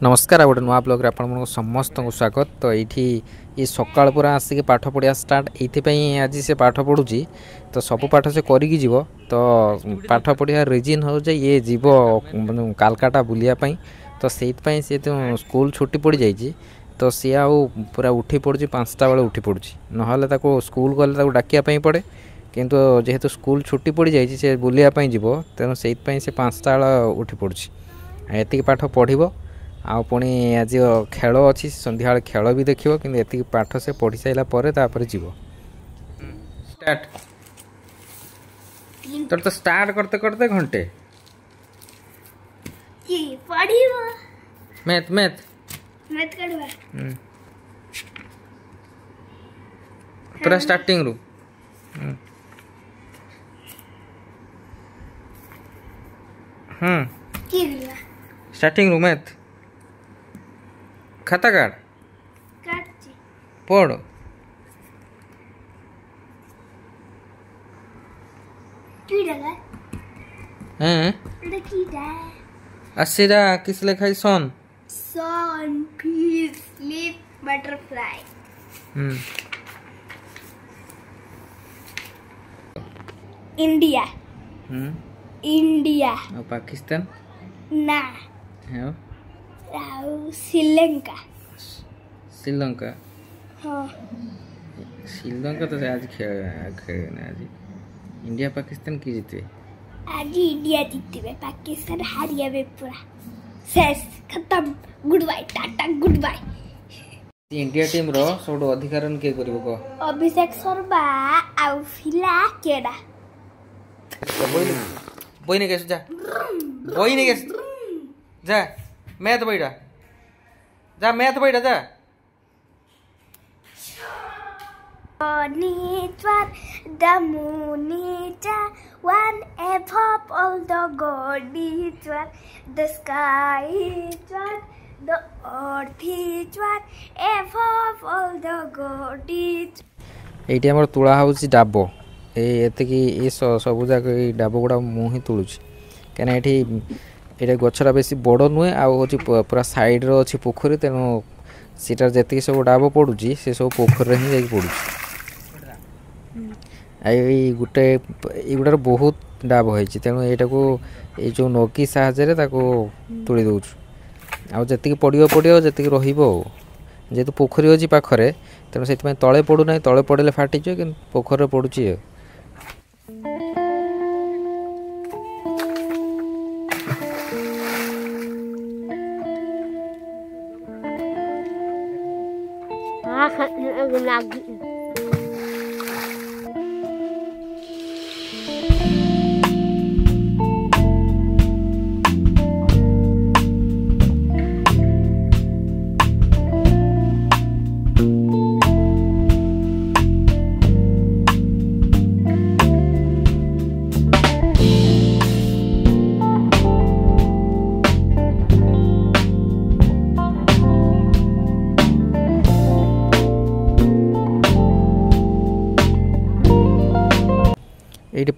नमस्कार गोटे नुआ ब्लॉग आप समस्त को स्वागत। तो ये सकाल पूरा आसिक पाठ पढ़िया स्टार्ट ये आज से पाठ पढ़ुची तो सब पाठ से करी जीव। तो पाठ पढ़िया रिजन हो ये जीव कालकाटा बुलियापाई। तो से तो स्कूल छुट्टी पड़ जाइए तो सी आउ पूरा उठी पड़ी 5टा बेले उठी पड़ी ना स्कूल गले डाकियापाई पड़े किंतु जेहेतु स्कूल छुट्टी पड़ जाइए से बुलियापाई जीव तेणु से 5टा बेले उठी पड़ी एति पाठ पढ़ आ पुणी आज खेल अच्छी संध्या खेल भी देखियो कि एति पाठ से पढ़ी सारा पर जीव स्टार्ट तोर तो स्टार्ट करते करते घंटे मैथ मैथ मैथ करवा पूरा स्टार्टिंग रू स्टार्टिंग रू मैथ खाता काट पढ़ आसीरा किस लिखाई sun sun fish sleep butterfly India India और पाकिस्तान ना है श्रीलंका श्रीलंका हाँ श्रीलंका तो आज खेल आज इंडिया पाकिस्तान की जीते आज इंडिया जीते पाकिस्तान हारिया पूरा शेष खत्म goodbye tata goodbye India team रो सब अधिक रन के करिवो को अभिषेक शर्मा आउ फिला केडा बोई ने कैसे जा बोई ने कैसे जा मैथ बैठा जा मैथ बैठा जा the moon is one above all the god is one the sky is one the earth is one above all the god is eighty हमर तुला होची डाबो एते की ए सब जाक ए डाबो गुडा मु ही तुलुची केना एठी एटा गछरा बेसी बड़ नुहे आ होची पूरा साइड रो अछि पोखरी तेनो सीटा जति सब डाबो पडुची से सब पोखरी रे ही जाई पडुची आई गुटे एगुडार बहुत डाब होइची तेणु एटा को ए जो नौकी साहाଯ୍य ताको तुली दउछु आ जति पड़ियो जति रहिबो जेतु पोखरी अछि पाखरे तेणु सेति तळे पडु नै तळे पडले फाटी जो कि पोखरे पडुची ये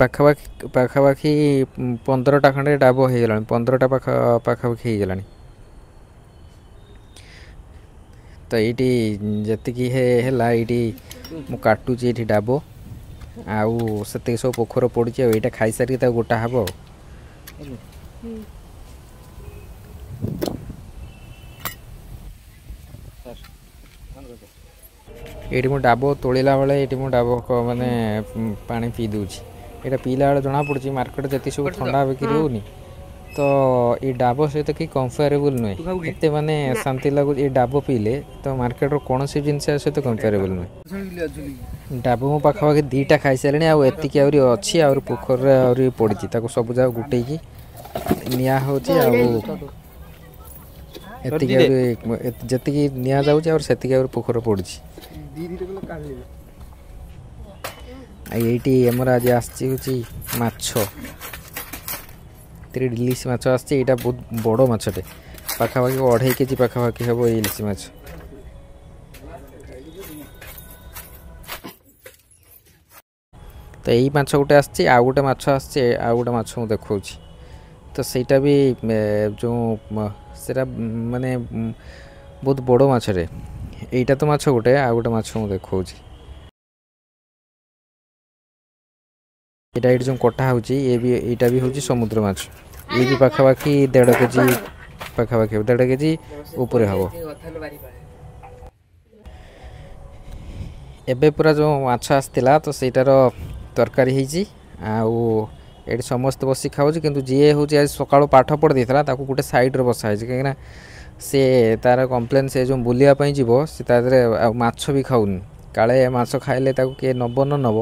पाखापाखि 15टा खंडे डाब हो गला 15टा पाखापाखि हो गला तो ये जी है मु काटुची ये डाब आउ से सब पोखर पड़ी यहाँ खाई सारी गोटा हम ये मु डाब तोड़ा बेले ये मु डाब माने पानी पी दूची यहाँ पीला बेले जना पड़ी मार्केट जी सब ठंडा बिक्री होनी तो ये डाब सहित कि कंपेरेबल नुहे एत माने शांति लगुच ये डाब पीले तो मार्केट कौन सी जिन सहित कंपेरेबल नुहे डाब मो पाखापाखि 2टा खाई सारे आतिक अच्छी आ पोखर पड़ी सब जगह गुटे निया हो जी निया जाऊँ पोखर पड़ी ये आमर आज आछ इलिश माछ आटा बहुत बड़ माछटे पाखापाखि 2.5 केजी पाखापाखि हम ये इलिश माछ तो यही माछ गोटे आउ गोटे माछ आउ गोटे माछ देखा तो ସେଇଟା ବି ଯେଉଁ ସେଟା ମାନେ ବହୁତ ବଡ଼ ମାଛରେ ଏଇଟା ତ ମାଛ ଗୋଟେ ଆଉ ଗୋଟେ ମାଛ ମୁଁ ଦେଖାଉଛି ଏଇଟା ଏଇଠି ଯେଉଁ କଟା ହେଉଛି ଏଇଟା ବି ହେଉଛି ସମୁଦ୍ର ମାଛ ଇଏ ବି ପାଖାପାଖି 1.5 କେଜି ପାଖାପାଖି 1.5 କେଜି ଉପରେ ହେବ ଏବେ ପୁରା ଯେଉଁ ମାଛ ଆସିଥିଲା ତ ସେଇଟାର ତରକାରୀ ହେଇଛି ଆଉ ଏଠି ସମସ୍ତେ ବସି ଖାଉଛି କିନ୍ତୁ ଯିଏ ହେଉଛି ଆଜି ସକାଳୁ ପାଠ ପଢ଼ି ଦେଇଥିଲା ତାକୁ ଗୋଟେ ସାଇଡ଼ରେ ବସା ହେଇଛି କାହିଁକିନା ସେ ତାର କମ୍ପ୍ଲେନ୍ ସେ ଯେଉଁ ବୁଲିବା ପାଇଁ ଯିବ ସେ ତା ଦେହରେ ଆଉ ମାଛ ବି ଖାଉନି କାଳେ ମାଛ ଖାଇଲେ ତାକୁ କିଏ ନେବ ନ ନେବ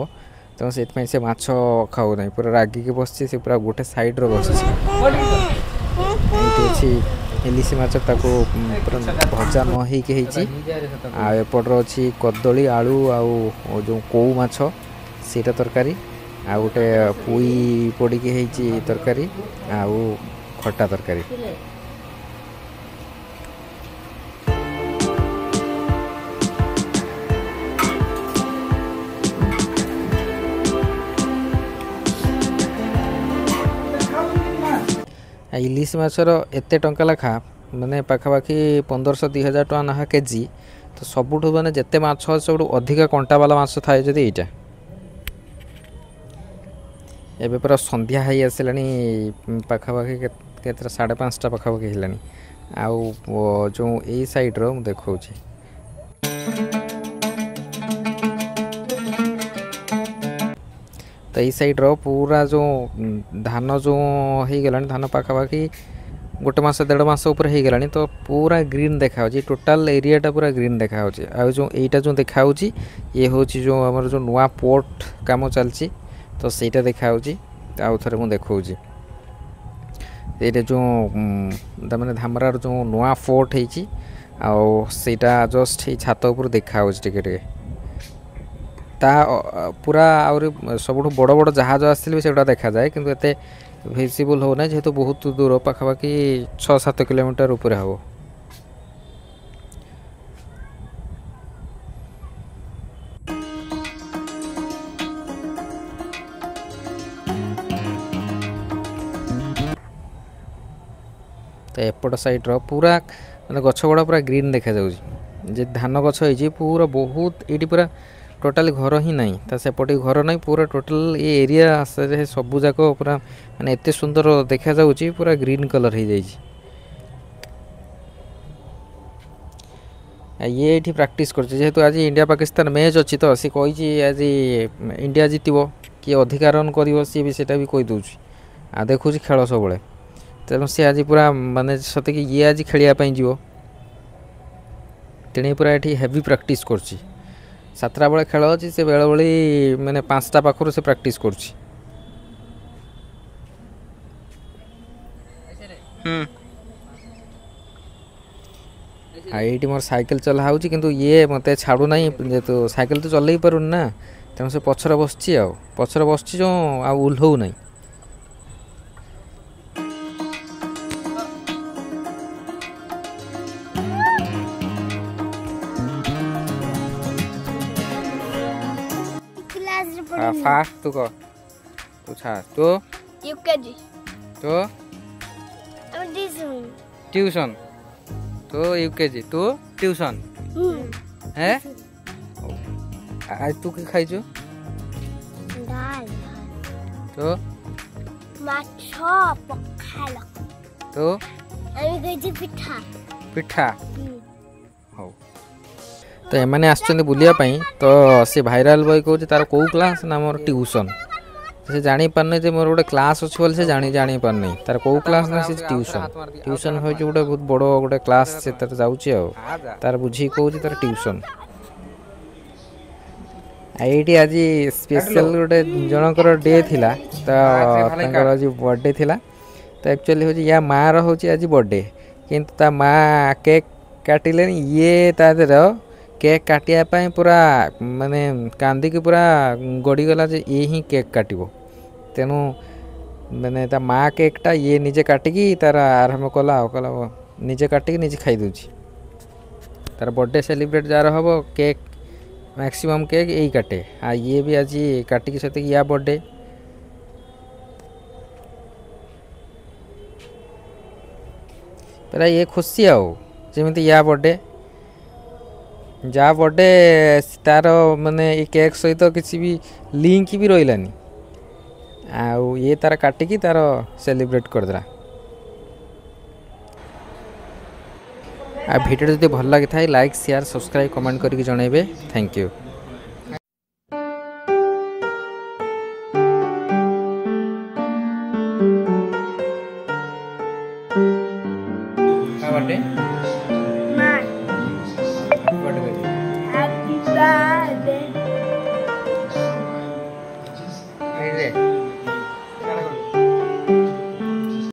ତେଣୁ ସେଥିପାଇଁ ସେ ମାଛ ଖାଉନାହିଁ ପୁରା ରାଗିକି ବସିଛି ସେ ପୁରା ଗୋଟେ ସାଇଡ଼ରେ ବସିଛି ଏଇଠି ଅଛି ଇଲିଶି ମାଛ ତାକୁ ପୁରା ଭଜା ନ ହେଇକି ହେଇଛି ଆଉ ଏପଟରେ ଅଛି କଦଳୀ ଆଳୁ ଆଉ ଯେଉଁ କଉ ମାଛ ସେଇଟା ତରକାରୀ ଆଉ ଗୋଟେ ପୋଇ ପଡ଼ିକି ହେଇଛି ତରକାରୀ ଆଉ ଖଟା ତରକାରୀ ଇଲିଶି ମାଛର ଏତେ ଟଙ୍କା ଲେଖା ମାନେ ପାଖାପାଖି 1500-2000 ଟଙ୍କା ନାହା କେଜି ତ ସବୁଠୁ ମାନେ ଯେତେ ମାଛ ଅଛି ସବୁଠୁ ଅଧିକା କଣ୍ଟା ବାଲା ମାଛ ଥାଏ ଯଦି ଏଇଟା ଏବେ ପୁରା ସନ୍ଧ୍ୟା ହେଇ ଆସିଲାଣି ପାଖାପାଖି କେତେଟା 5:30 ପାଖାପାଖି ହେଲାଣି ଆଉ ଯେଉଁ ଏଇ ସାଇଡ଼୍ର ମୁଁ ଦେଖାଉଛି ତ ଏଇ ସାଇଡ଼୍ର ପୁରା ଯେଉଁ ଧାନ ଯେଉଁ ହେଇଗଲାଣି ଧାନ ପାଖାପାଖି 1 ମାସ 1.5 ମାସ ଉପରେ ହେଇଗଲାଣି ତ ପୁରା ଗ୍ରୀନ୍ ଦେଖାହେଉଛି ଟୋଟାଲ୍ ଏରିଆଟା ପୁରା ଗ୍ରୀନ୍ ଦେଖାହେଉଛି ଆଉ ଯେଉଁ ଏଇଟା ଯେଉଁ ଦେଖାହେଉଛି ଇଏ ହେଉଛି ଯେଉଁ ଆମର ଯେଉଁ ନୂଆ ପୋର୍ଟ କାମ ଚାଲିଛି ତ ସେଇଟା ଦେଖାହେଉଛି ଆଉ ଥରେ ମୁଁ ଦେଖାଉଛି ଏଇଟା ଯେଉଁ ମାନେ ଧାମରାର ଯେଉଁ ନୂଆ ଫୋର୍ଟ ହେଇଛି ଆଉ ସେଇଟା ଜଷ୍ଟ ଏଇ ଛାତ ଉପରୁ ଦେଖାହେଉଛି ଟିକେ ଟିକେ ତା ପୁରା ଆହୁରି ସବୁଠୁ ବଡ଼ ବଡ଼ ଜାହାଜ ଆସିଥିଲେ ବି ସେଗୁଡ଼ା ଦେଖାଯାଏ କିନ୍ତୁ ଏତେ ଭିଜିବୁଲ୍ ହେଉନାହିଁ ଯେହେତୁ ବହୁତ ଦୂର ପାଖାପାଖି 6-7 କିଲୋମିଟର ଉପରେ ହେବ ତ ଏପଟ ସାଇଡ଼୍ର ପୁରା ମାନେ ଗଛ ଗୁଡ଼ା ପୁରା ଗ୍ରୀନ୍ ଦେଖାଯାଉଛି ଯେ ଧାନ ଗଛ ହେଇଛି ପୁରା ବହୁତ ଏଇଠି ପୁରା ଟୋଟାଲି ଘର ହିଁ ନାହିଁ ତା ସେପଟେ ଘର ନାହିଁ ପୁରା ଟୋଟାଲ ଏ ଏରିଆ ସବୁ ଯାକ ପୁରା ମାନେ ଏତେ ସୁନ୍ଦର ଦେଖାଯାଉଛି ପୁରା ଗ୍ରୀନ୍ କଲର୍ ହେଇଯାଇଛି ଇଏ ଏଇଠି ପ୍ରାକ୍ଟିସ୍ କରୁଛି ଯେହେତୁ ଆଜି ଇଣ୍ଡିଆ ପାକିସ୍ତାନ ମ୍ୟାଚ୍ ଅଛି ତ ସେ କହିଛି ଆଜି ଇଣ୍ଡିଆ ଜିତିବ କିଏ ଅଧିକା ରନ୍ କରିବ ସିଏ ବି ସେଇଟା ବି କହିଦେଉଛି ଆଉ ଦେଖୁଛି ଖେଳ ସବୁବେଳେ ତେଣୁ ସେ ଆଜି ପୁରା ମାନେ ସତେକି ଇଏ ଆଜି ଖେଳିବା ପାଇଁ ଯିବ ତେଣୁ ପୁରା ଏଠି ହେଭି ପ୍ରାକ୍ଟିସ୍ କରୁଛି 7ଟା ବେଳେ ଖେଳ ଅଛି ସେ ବେଳେବେଳେ ମାନେ 5ଟା ପାଖରୁ ସେ ପ୍ରାକ୍ଟିସ୍ କରୁଛି ଆଉ ଏଇଠି ମୋର ସାଇକେଲ ଚଲା ହେଉଛି କିନ୍ତୁ ଇଏ ମୋତେ ଛାଡ଼ୁନାହିଁ ଯେହେତୁ ସାଇକେଲ ତ ଚଲେଇ ପାରୁନି ନା ତେଣୁ ସେ ପଛରେ ବସିଛି ଯେଉଁ ଆଉ ଓହ୍ଲଉ ନାହିଁ फास्ट तू कह तू छा तो यूकेजी तो ट्यूशन तो यूकेजी तू ट्यूशन है आज तू की खाई जो दाल तो माछो पखाल तो আমি কইছি পিঠা पिठा हो तो एमाने आसछन्ते बुलिया पई तो से भाइराल बॉय कहूँ तार कौ क्लास ना मोर ट्यूशन से जानी पारने जे मोर गोटे क्लास अच्छे बोले से जानी पारने तार कौ क्लास ना से ट्यूशन हो गोटे बहुत बड़ गोटे क्लास से तार जाउची आ तार बुझी कहूँ तार ट्यूशन आईटी आज स्पेशल गोटे जनकर डे थिला तो आज बर्थडे थिला तो एक्चुअली हूँ या माँ रोच आज बर्थडे किंतु ता माँ केक काटिले ये तादर केक काटिया पूरा माने कांदिकी पूरा गड़ीगला जे ये ही केक काटो तेणु माने ता माँ केकटा ये निजे काटिकी तार आरंभ कला कला निजे काटिकी निजे खाई दूची तार बर्थडे सेलिब्रेट जार हम केक मैक्सिमम केक यही काटे आ ये भी आज काटिकी से या बर्थडे पूरा ये खुशी आउ जमी या बर्थडे जहाँ बर्थडे तार माने ये केक सहित किसी भी लिंक भी रही आउ ये तार काटिकी तार सेलिब्रेट करदेला। आ भिडियो जब भल लगी था लाइक शेयर सब्सक्राइब कमेंट करके जनइबे। Thank you. बर्थडे